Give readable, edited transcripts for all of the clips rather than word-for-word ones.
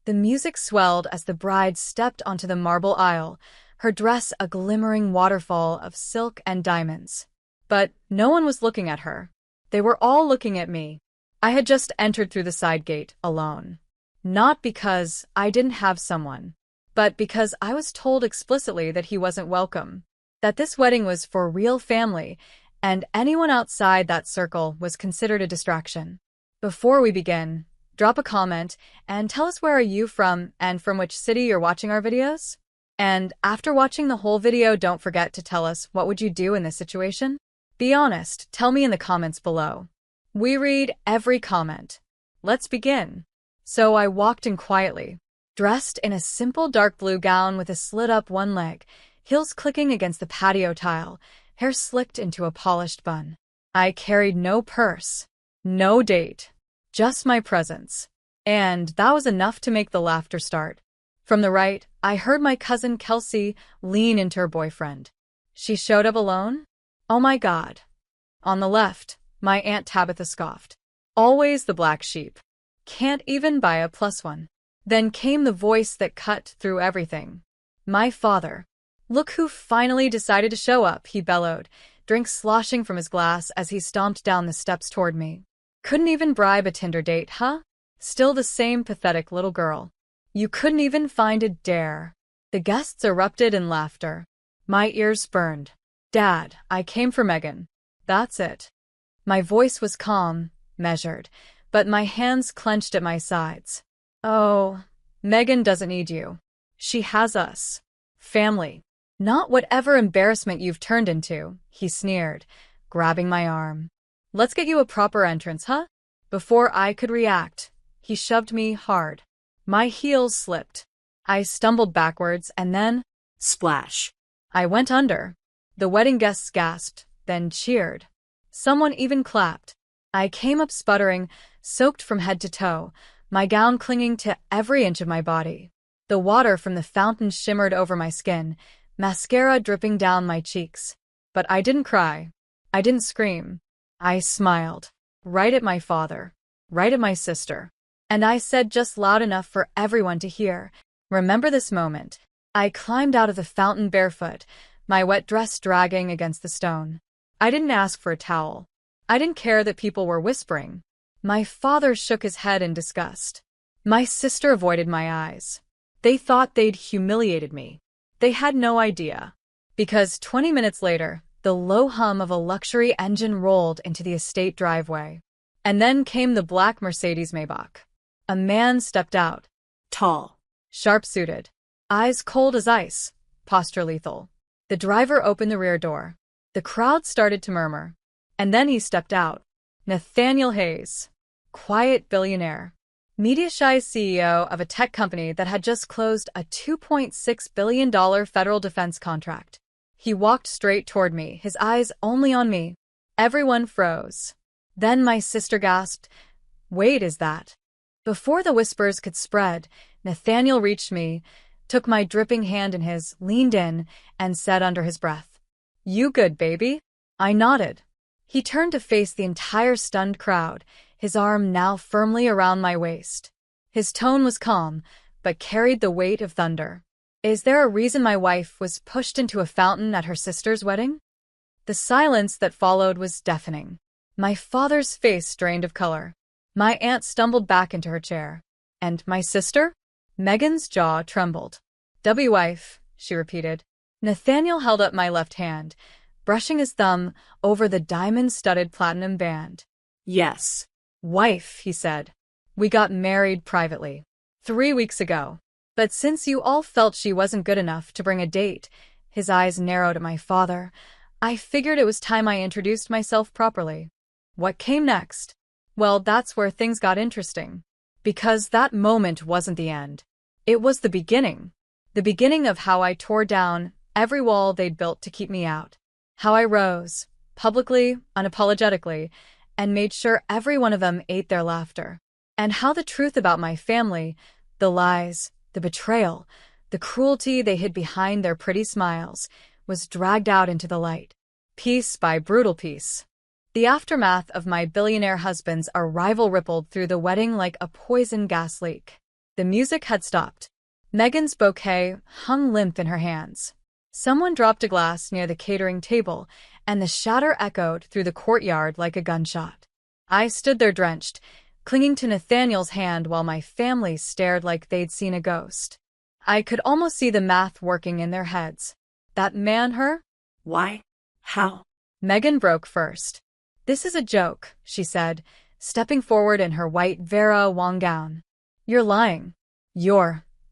The music swelled as the bride stepped onto the marble aisle, her dress a glimmering waterfall of silk and diamonds. But no one was looking at her. They were all looking at me. I had just entered through the side gate, alone. Not because I didn't have someone, but because I was told explicitly that he wasn't welcome, that this wedding was for real family, and anyone outside that circle was considered a distraction. Before we begin, drop a comment and tell us where are you from and from which city you're watching our videos. And after watching the whole video, don't forget to tell us what would you do in this situation? Be honest, tell me in the comments below. We read every comment. Let's begin. So I walked in quietly, dressed in a simple dark blue gown with a slit-up one leg, heels clicking against the patio tile, hair slicked into a polished bun. I carried no purse, no date, just my presence. And that was enough to make the laughter start. From the right, I heard my cousin Kelsey lean into her boyfriend. She showed up alone? Oh my God. On the left, my Aunt Tabitha scoffed. Always the black sheep. Can't even buy a +1. Then came the voice that cut through everything. My father. Look who finally decided to show up, he bellowed, drink sloshing from his glass as he stomped down the steps toward me. Couldn't even bribe a Tinder date, huh? Still the same pathetic little girl. You couldn't even find a dare. The guests erupted in laughter. My ears burned. Dad, I came for Megan. That's it. My voice was calm, measured, but my hands clenched at my sides. Oh, Megan doesn't need you. She has us. Family. Not whatever embarrassment you've turned into, he sneered, grabbing my arm. Let's get you a proper entrance, huh? Before I could react, he shoved me hard. My heels slipped. I stumbled backwards and then, splash. I went under. The wedding guests gasped, then cheered. Someone even clapped. I came up sputtering, soaked from head to toe, my gown clinging to every inch of my body. The water from the fountain shimmered over my skin, mascara dripping down my cheeks. But I didn't cry. I didn't scream. I smiled. Right at my father. Right at my sister. And I said just loud enough for everyone to hear, remember this moment. I climbed out of the fountain barefoot, my wet dress dragging against the stone. I didn't ask for a towel. I didn't care that people were whispering. My father shook his head in disgust. My sister avoided my eyes. They thought they'd humiliated me. They had no idea. Because 20 minutes later, the low hum of a luxury engine rolled into the estate driveway. And then came the black Mercedes Maybach. A man stepped out. Tall. Sharp-suited. Eyes cold as ice. Posture lethal. The driver opened the rear door. The crowd started to murmur. And then he stepped out. Nathaniel Hayes. Quiet billionaire. Media-shy CEO of a tech company that had just closed a $2.6 billion federal defense contract. He walked straight toward me, his eyes only on me. Everyone froze. Then my sister gasped, "Wait, is that?" Before the whispers could spread, Nathaniel reached me, took my dripping hand in his, leaned in, and said under his breath, "You good, baby?" I nodded. He turned to face the entire stunned crowd, his arm now firmly around my waist. His tone was calm, but carried the weight of thunder. Is there a reason my wife was pushed into a fountain at her sister's wedding? The silence that followed was deafening. My father's face drained of color. My aunt stumbled back into her chair. And my sister? Megan's jaw trembled. "Wife," she repeated. Nathaniel held up my left hand, brushing his thumb over the diamond-studded platinum band. "Yes. Wife," he said. "We got married privately 3 weeks ago. But since you all felt she wasn't good enough to bring a date," his eyes narrowed at my father, "I figured it was time I introduced myself properly." What came next? Well, that's where things got interesting. Because that moment wasn't the end. It was the beginning. The beginning of how I tore down every wall they'd built to keep me out. How I rose, publicly, unapologetically, and made sure every one of them ate their laughter. And how the truth about my family, the lies, the betrayal, the cruelty they hid behind their pretty smiles, was dragged out into the light. Piece by brutal piece. The aftermath of my billionaire husband's arrival rippled through the wedding like a poison gas leak. The music had stopped. Megan's bouquet hung limp in her hands. Someone dropped a glass near the catering table, and the shatter echoed through the courtyard like a gunshot. I stood there drenched, clinging to Nathaniel's hand while my family stared like they'd seen a ghost. I could almost see the math working in their heads. That man her? Why? How? Megan broke first. This is a joke, she said, stepping forward in her white Vera Wang gown. You're lying.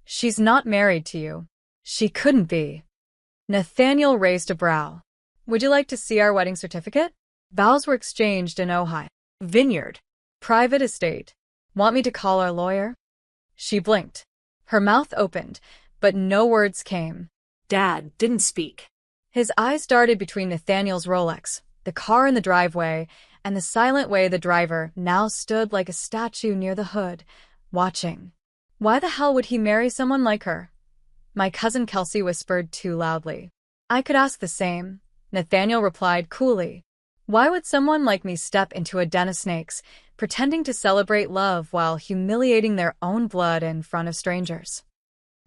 She's not married to you. She couldn't be. Nathaniel raised a brow. Would you like to see our wedding certificate? Vows were exchanged in Ojai. Vineyard. Private estate. Want me to call our lawyer? She blinked. Her mouth opened, but no words came. Dad didn't speak. His eyes darted between Nathaniel's Rolex, the car in the driveway, and the silent way the driver now stood like a statue near the hood, watching. Why the hell would he marry someone like her? My cousin Kelsey whispered too loudly. I could ask the same. Nathaniel replied coolly. Why would someone like me step into a den of snakes, pretending to celebrate love while humiliating their own blood in front of strangers?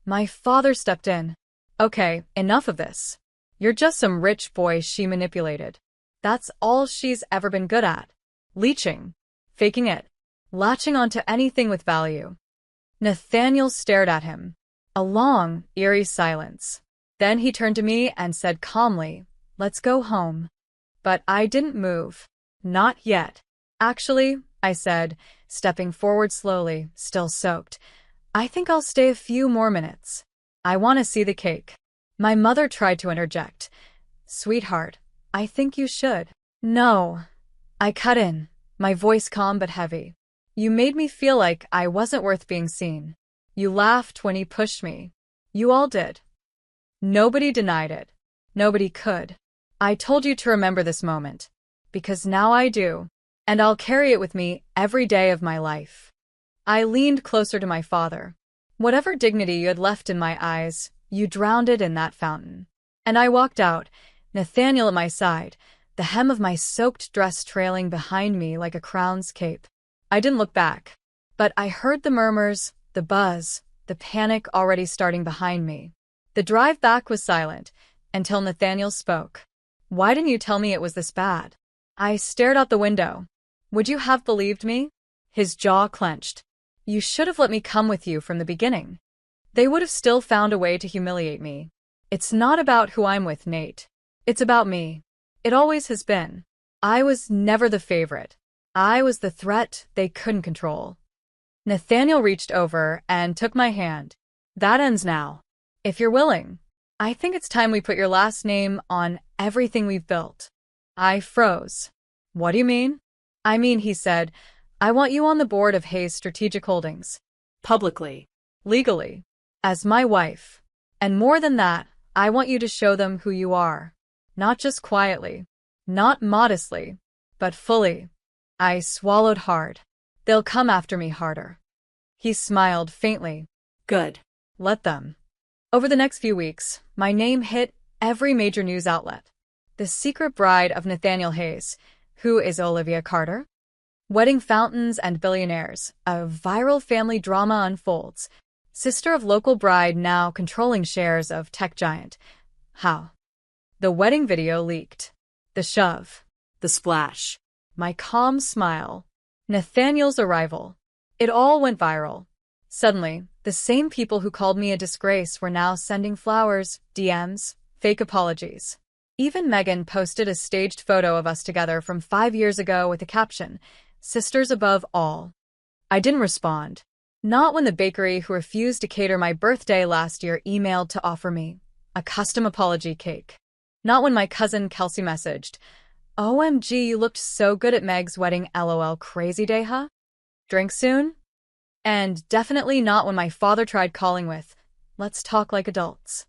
My father stepped in. Okay, enough of this. You're just some rich boy she manipulated. That's all she's ever been good at. Leeching. Faking it. Latching onto anything with value. Nathaniel stared at him. A long, eerie silence. Then he turned to me and said calmly, "Let's go home." But I didn't move. Not yet. Actually, I said, stepping forward slowly, still soaked. I think I'll stay a few more minutes. I want to see the cake. My mother tried to interject. Sweetheart, I think you should. No. I cut in, my voice calm but heavy. You made me feel like I wasn't worth being seen. You laughed when he pushed me. You all did. Nobody denied it. Nobody could. I told you to remember this moment. Because now I do. And I'll carry it with me every day of my life. I leaned closer to my father. Whatever dignity you had left in my eyes, you drowned it in that fountain. And I walked out, Nathaniel at my side, the hem of my soaked dress trailing behind me like a crown's cape. I didn't look back. But I heard the murmurs, the buzz, the panic already starting behind me. The drive back was silent, until Nathaniel spoke. Why didn't you tell me it was this bad? I stared out the window. Would you have believed me? His jaw clenched. You should have let me come with you from the beginning. They would have still found a way to humiliate me. It's not about who I'm with, Nate. It's about me. It always has been. I was never the favorite. I was the threat they couldn't control. Nathaniel reached over and took my hand. That ends now. If you're willing. I think it's time we put your last name on everything we've built. I froze. What do you mean? I mean, he said, I want you on the board of Hayes Strategic Holdings. Publicly. Legally. As my wife. And more than that, I want you to show them who you are. Not just quietly. Not modestly. But fully. I swallowed hard. They'll come after me harder. He smiled faintly. Good. Let them. Over the next few weeks, my name hit every major news outlet. The secret bride of Nathaniel Hayes. Who is Olivia Carter? Wedding fountains and billionaires. A viral family drama unfolds. Sister of local bride now controlling shares of tech giant. How? The wedding video leaked. The shove. The splash. My calm smile. Nathaniel's arrival. It all went viral. Suddenly, the same people who called me a disgrace were now sending flowers, DMs, fake apologies. Even Megan posted a staged photo of us together from 5 years ago with the caption, "Sisters above all." I didn't respond. Not when the bakery who refused to cater my birthday last year emailed to offer me a custom apology cake. Not when my cousin Kelsey messaged, "OMG, you looked so good at Meg's wedding, LOL, crazy day, huh? Drink soon?" And definitely not when my father tried calling with, "Let's talk like adults."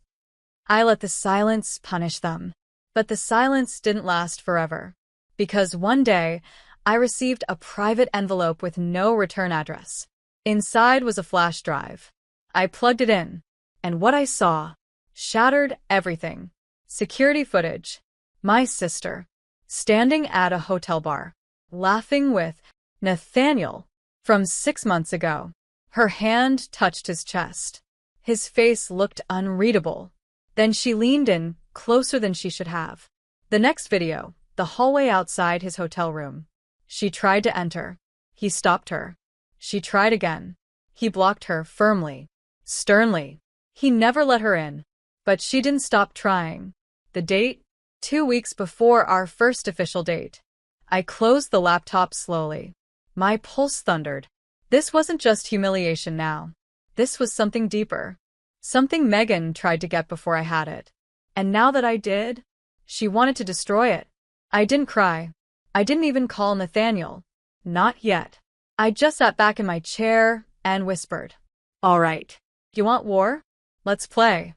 I let the silence punish them. But the silence didn't last forever. Because one day, I received a private envelope with no return address. Inside was a flash drive. I plugged it in. And what I saw shattered everything. Security footage. My sister. Standing at a hotel bar. Laughing with Nathaniel. From 6 months ago. Her hand touched his chest. His face looked unreadable. Then she leaned in, closer than she should have. The next video, the hallway outside his hotel room. She tried to enter. He stopped her. She tried again. He blocked her firmly, sternly. He never let her in. But she didn't stop trying. The date? 2 weeks before our first official date. I closed the laptop slowly. My pulse thundered. This wasn't just humiliation now. This was something deeper. Something Megan tried to get before I had it. And now that I did, she wanted to destroy it. I didn't cry. I didn't even call Nathaniel. Not yet. I just sat back in my chair and whispered, "All right. You want war? Let's play."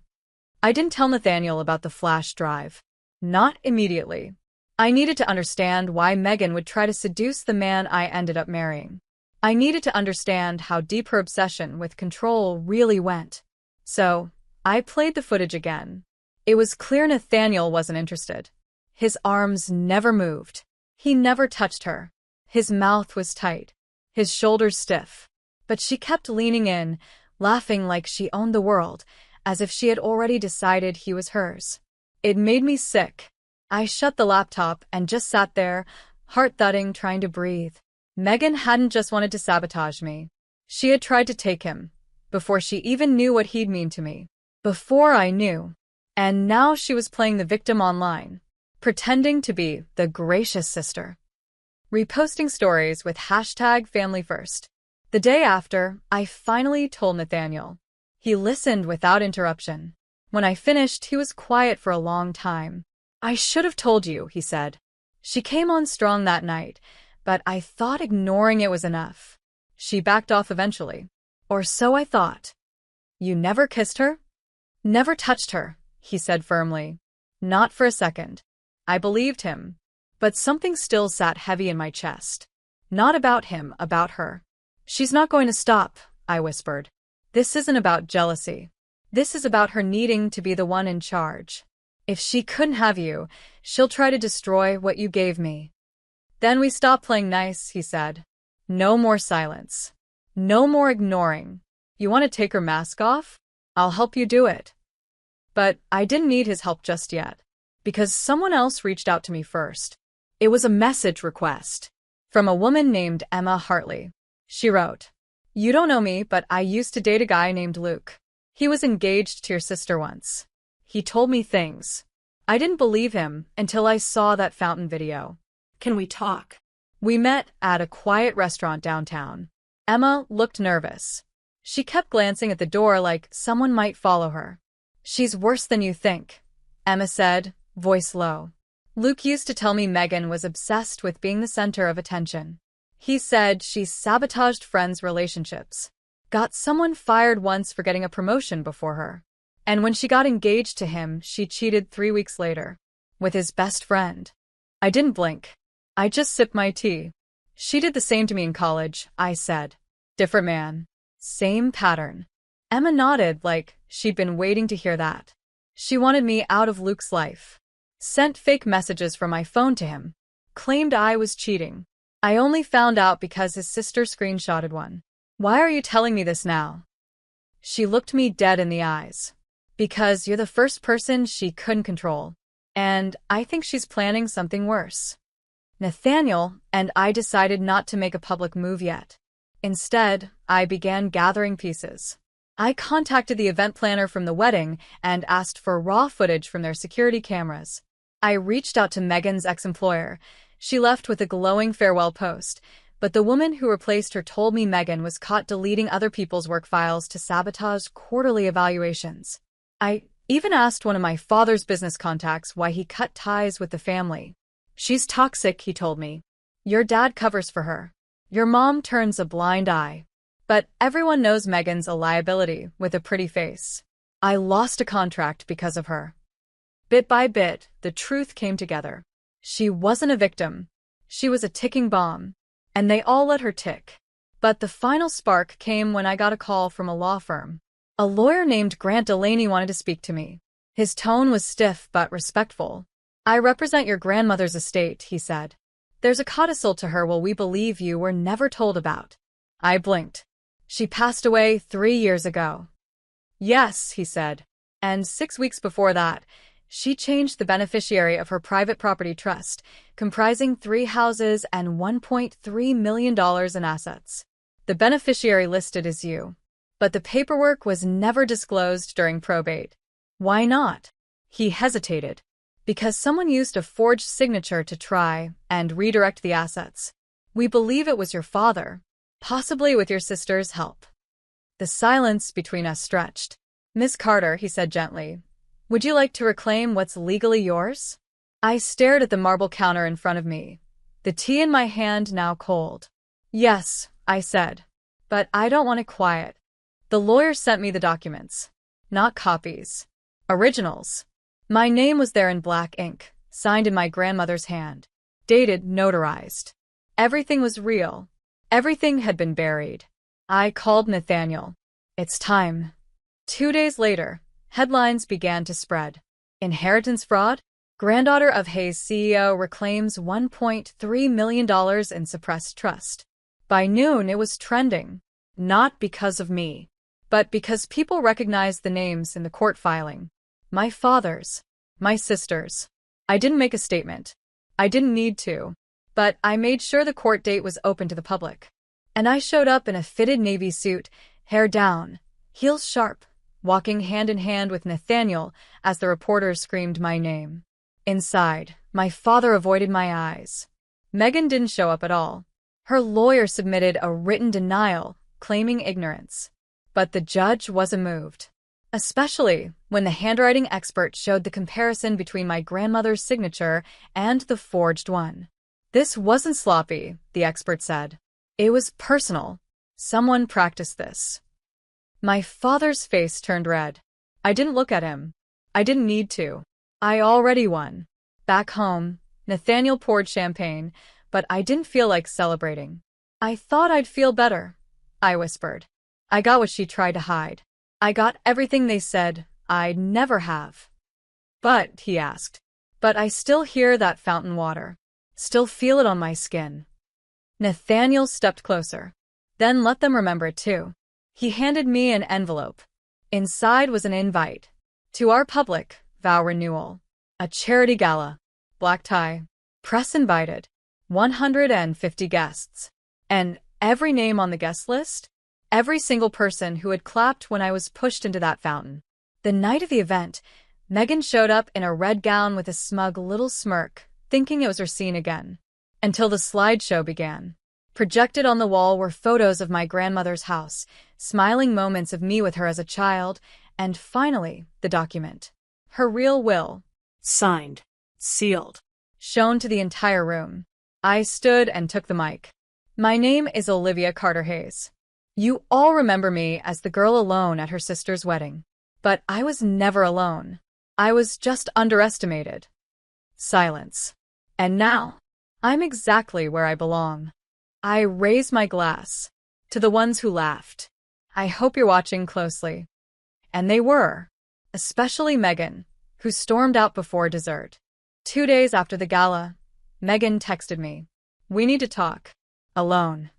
I didn't tell Nathaniel about the flash drive. Not immediately. I needed to understand why Megan would try to seduce the man I ended up marrying. I needed to understand how deep her obsession with control really went. So, I played the footage again. It was clear Nathaniel wasn't interested. His arms never moved. He never touched her. His mouth was tight. His shoulders stiff. But she kept leaning in, laughing like she owned the world, as if she had already decided he was hers. It made me sick. I shut the laptop and just sat there, heart thudding, trying to breathe. Megan hadn't just wanted to sabotage me. She had tried to take him, before she even knew what he'd mean to me. Before I knew. And now she was playing the victim online, pretending to be the gracious sister. Reposting stories with #FamilyFirst. The day after, I finally told Nathaniel. He listened without interruption. When I finished, he was quiet for a long time. "I should have told you," he said. "She came on strong that night, but I thought ignoring it was enough. She backed off eventually. Or so I thought." "You never kissed her?" "Never touched her," he said firmly. Not for a second. I believed him. But something still sat heavy in my chest. Not about him, about her. "She's not going to stop," I whispered. "This isn't about jealousy. This is about her needing to be the one in charge. If she couldn't have you, she'll try to destroy what you gave me." "Then we stop playing nice," he said. "No more silence. No more ignoring. You want to take her mask off? I'll help you do it." But I didn't need his help just yet, because someone else reached out to me first. It was a message request from a woman named Emma Hartley. She wrote, "You don't know me, but I used to date a guy named Luke. He was engaged to your sister once. He told me things. I didn't believe him until I saw that fountain video." Can we talk? We met at a quiet restaurant downtown. Emma looked nervous. She kept glancing at the door like someone might follow her. "She's worse than you think," Emma said, voice low. "Luke used to tell me Megan was obsessed with being the center of attention. He said she sabotaged friends' relationships. Got someone fired once for getting a promotion before her. And when she got engaged to him, she cheated 3 weeks later. With his best friend." I didn't blink. I just sipped my tea. "She did the same to me in college," I said. "Different man. Same pattern." Emma nodded like she'd been waiting to hear that. "She wanted me out of Luke's life. Sent fake messages from my phone to him. Claimed I was cheating. I only found out because his sister screenshotted one." "Why are you telling me this now?" She looked me dead in the eyes. "Because you're the first person she couldn't control. And I think she's planning something worse." Nathaniel and I decided not to make a public move yet. Instead, I began gathering pieces. I contacted the event planner from the wedding and asked for raw footage from their security cameras. I reached out to Megan's ex-employer. She left with a glowing farewell post, but the woman who replaced her told me Megan was caught deleting other people's work files to sabotage quarterly evaluations. I even asked one of my father's business contacts why he cut ties with the family. "She's toxic," he told me. "Your dad covers for her. Your mom turns a blind eye. But everyone knows Megan's a liability with a pretty face. I lost a contract because of her." Bit by bit, the truth came together. She wasn't a victim. She was a ticking bomb. And they all let her tick. But the final spark came when I got a call from a law firm. A lawyer named Grant Delaney wanted to speak to me. His tone was stiff but respectful. "I represent your grandmother's estate," he said. "There's a codicil to her we believe you were never told about." I blinked. She passed away 3 years ago. Yes, he said. And 6 weeks before that, she changed the beneficiary of her private property trust, comprising 3 houses and $1.3 million in assets. The beneficiary listed is you. But the paperwork was never disclosed during probate. Why not? He hesitated. Because someone used a forged signature to try and redirect the assets. We believe it was your father, possibly with your sister's help. The silence between us stretched. Miss Carter, he said gently, would you like to reclaim what's legally yours? I stared at the marble counter in front of me, the tea in my hand now cold. Yes, I said, but I don't want it quiet. The lawyer sent me the documents. Not copies. Originals. My name was there in black ink, signed in my grandmother's hand. Dated, notarized. Everything was real. Everything had been buried. I called Nathaniel. It's time. 2 days later, headlines began to spread. Inheritance fraud? Granddaughter of Hayes CEO reclaims $1.3 million in suppressed trust. By noon, it was trending. Not because of me, but because people recognized the names in the court filing. My father's. My sister's. I didn't make a statement. I didn't need to. But I made sure the court date was open to the public. And I showed up in a fitted navy suit, hair down, heels sharp, walking hand in hand with Nathaniel as the reporters screamed my name. Inside, my father avoided my eyes. Megan didn't show up at all. Her lawyer submitted a written denial, claiming ignorance. But the judge wasn't moved. Especially when the handwriting expert showed the comparison between my grandmother's signature and the forged one. This wasn't sloppy, the expert said. It was personal. Someone practiced this. My father's face turned red. I didn't look at him. I didn't need to. I already won. Back home, Nathaniel poured champagne, but I didn't feel like celebrating. I thought I'd feel better, I whispered. I got what she tried to hide. I got everything they said I'd never have. But, he asked, but I still hear that fountain water. Still feel it on my skin. Nathaniel stepped closer. Then let them remember it too. He handed me an envelope. Inside was an invite. To our public vow renewal. A charity gala. Black tie. Press invited. 150 guests. And every name on the guest list? Every single person who had clapped when I was pushed into that fountain. The night of the event, Megan showed up in a red gown with a smug little smirk, thinking it was her scene again. Until the slideshow began. Projected on the wall were photos of my grandmother's house, smiling moments of me with her as a child, and finally, the document. Her real will. Signed. Sealed. Shown to the entire room. I stood and took the mic. My name is Olivia Carter Hayes. You all remember me as the girl alone at her sister's wedding. But I was never alone. I was just underestimated. Silence. And now, I'm exactly where I belong. I raise my glass to the ones who laughed. I hope you're watching closely. And they were, especially Megan, who stormed out before dessert. 2 days after the gala, Megan texted me. We need to talk. Alone.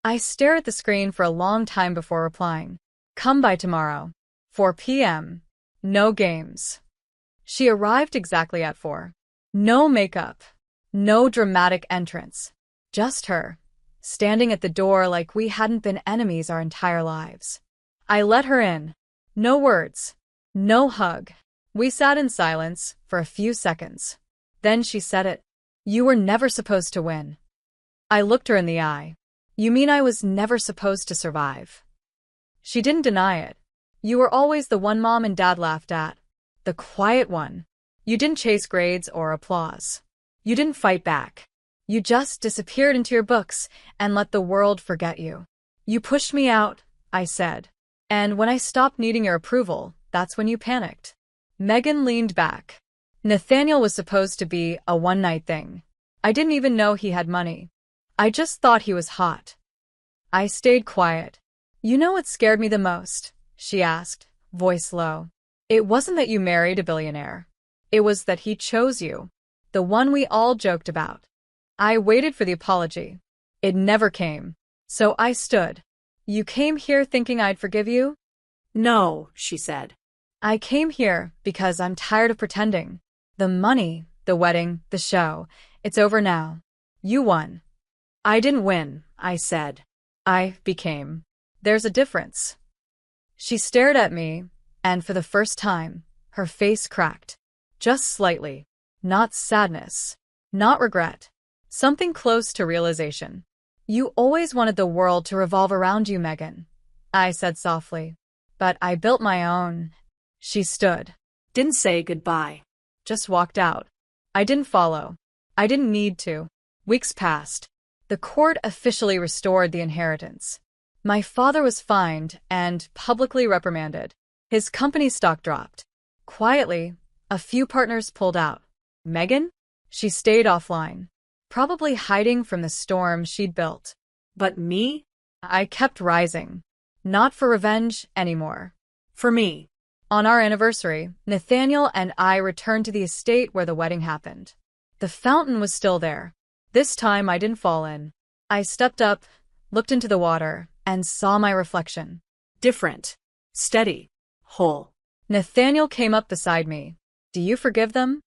I stared at the screen for a long time before replying. Come by tomorrow. 4 p.m. No games. She arrived exactly at 4. No makeup. No dramatic entrance. Just her, standing at the door like we hadn't been enemies our entire lives. I let her in. No words. No hug. We sat in silence for a few seconds. Then she said it. You were never supposed to win. I looked her in the eye. You mean I was never supposed to survive? She didn't deny it. You were always the one Mom and Dad laughed at. The quiet one. You didn't chase grades or applause. You didn't fight back. You just disappeared into your books and let the world forget you. You pushed me out, I said. And when I stopped needing your approval, that's when you panicked. Megan leaned back. Nathaniel was supposed to be a one-night thing. I didn't even know he had money. I just thought he was hot. I stayed quiet. You know what scared me the most? She asked, voice low. It wasn't that you married a billionaire. It was that he chose you. The one we all joked about. I waited for the apology. It never came. So I stood. You came here thinking I'd forgive you? No, she said. I came here because I'm tired of pretending. The money, the wedding, the show. It's over now. You won. I didn't win, I said. I became. There's a difference. She stared at me, and for the first time, her face cracked. Just slightly. Not sadness. Not regret. Something close to realization. You always wanted the world to revolve around you, Megan, I said softly. But I built my own. She stood. Didn't say goodbye. Just walked out. I didn't follow. I didn't need to. Weeks passed. The court officially restored the inheritance. My father was fined and publicly reprimanded. His company stock dropped. Quietly, a few partners pulled out. Megan? She stayed offline, probably hiding from the storm she'd built. But me? I kept rising. Not for revenge anymore. For me. On our anniversary, Nathaniel and I returned to the estate where the wedding happened. The fountain was still there. This time I didn't fall in. I stepped up, looked into the water, and saw my reflection. Different. Steady. Whole. Nathaniel came up beside me. Do you forgive them?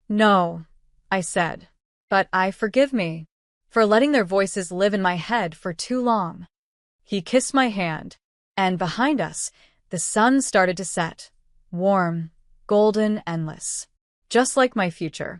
No, I said. But I forgive me for letting their voices live in my head for too long. He kissed my hand, and behind us, the sun started to set. Warm, golden, endless. Just like my future.